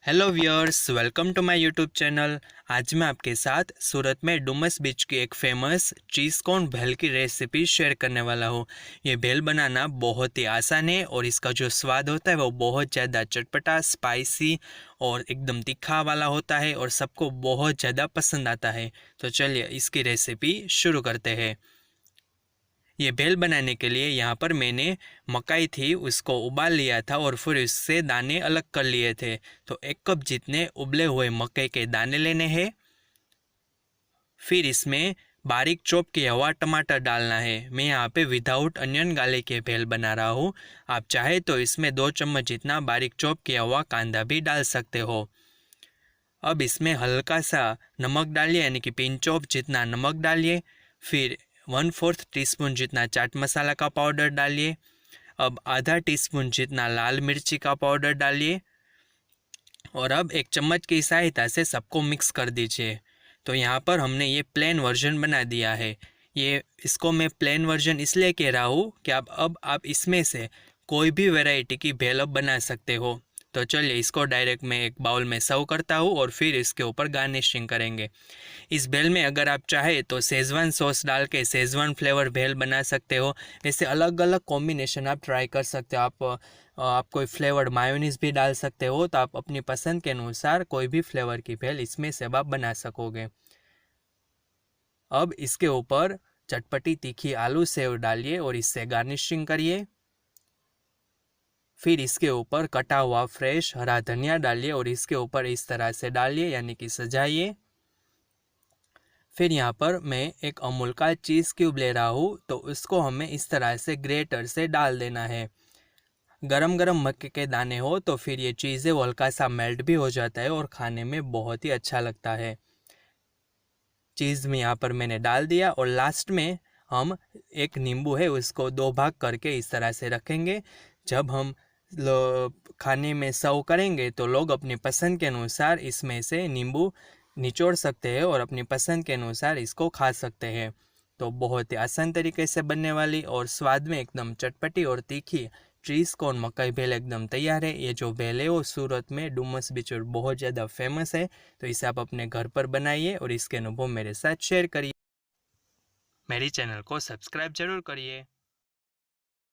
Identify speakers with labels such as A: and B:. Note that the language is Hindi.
A: Hello viewers, welcome to my YouTube channel. आज मैं आपके साथ सूरत में डुमस बीच की एक फेमस चीज़ कॉर्न भेल की रेसिपी शेयर करने वाला हूँ। ये भेल बनाना बहुत ही आसान है और इसका जो स्वाद होता है वो बहुत ज़्यादा चटपटा, स्पाइसी और एकदम तीखा वाला होता है और सबको बहुत ज़्यादा पसंद आता है। तो चलिए इसकी रेसिपी शुरू करते हैं। ये भेल बनाने के लिए यहाँ पर मैंने मकाई थी उसको उबाल लिया था और फिर उससे दाने अलग कर लिए थे। तो 1 कप जितने उबले हुए मकई के दाने लेने हैं। फिर इसमें बारीक चॉप किया हुआ टमाटर डालना है। मैं यहाँ पे विदाउट अनियन गार्लिक के भेल बना रहा हूँ। आप चाहे तो इसमें 2 चम्मच जितना बारीक चॉप किया हुआ कांदा भी डाल सकते हो। अब इसमें हल्का सा नमक डालिए, यानी कि पिंच ऑफ जितना नमक डालिए। फिर 1/4 टीस्पून जितना चाट मसाला का पाउडर डालिए। अब आधा टीस्पून जितना लाल मिर्ची का पाउडर डालिए और अब 1 चम्मच की सहायता से सबको मिक्स कर दीजिए। तो यहाँ पर हमने ये प्लेन वर्जन बना दिया है। ये इसको मैं प्लेन वर्जन इसलिए कह रहा हूँ कि अब आप इसमें से कोई भी वैरायटी की भेल अब बना सकते हो। तो चलिए इसको डायरेक्ट मैं एक बाउल में सर्व करता हूँ और फिर इसके ऊपर गार्निशिंग करेंगे। इस भेल में अगर आप चाहे तो शेजवान सॉस डाल के शेजवान फ्लेवर भेल बना सकते हो। ऐसे अलग अलग कॉम्बिनेशन आप ट्राई कर सकते हो। आप कोई फ्लेवर्ड मायोनीज भी डाल सकते हो। तो आप अपनी पसंद के अनुसार कोई भी फ्लेवर की भेल इसमें से आप बना सकोगे। अब इसके ऊपर चटपटी तीखी आलू सेव डालिए और इससे गार्निशिंग करिए। फिर इसके ऊपर कटा हुआ फ्रेश हरा धनिया डालिए और इसके ऊपर इस तरह से डालिए, यानी कि सजाइए। फिर यहाँ पर मैं एक अमूल का चीज़ क्यूब ले रहा हूँ, तो उसको हमें इस तरह से ग्रेटर से डाल देना है। गरम गरम मक्के के दाने हो तो फिर ये चीज़ें वो हल्का सा मेल्ट भी हो जाता है और खाने में बहुत ही अच्छा लगता है। चीज़ में यहाँ पर मैंने डाल दिया और लास्ट में हम एक नींबू है उसको 2 भाग करके इस तरह से रखेंगे। जब हम खाने में सर्व करेंगे तो लोग अपनी पसंद के अनुसार इसमें से नींबू निचोड़ सकते हैं और अपनी पसंद के अनुसार इसको खा सकते हैं। तो बहुत ही आसान तरीके से बनने वाली और स्वाद में एकदम चटपटी और तीखी चीज़ कॉर्न मकई भेल एकदम तैयार है। ये जो भेल है वो सूरत में डुमस बीच और बहुत ज़्यादा फेमस है। तो इसे आप अपने घर पर बनाइए और इसके अनुभव मेरे साथ शेयर करिए। मेरी चैनल को सब्सक्राइब जरूर करिए।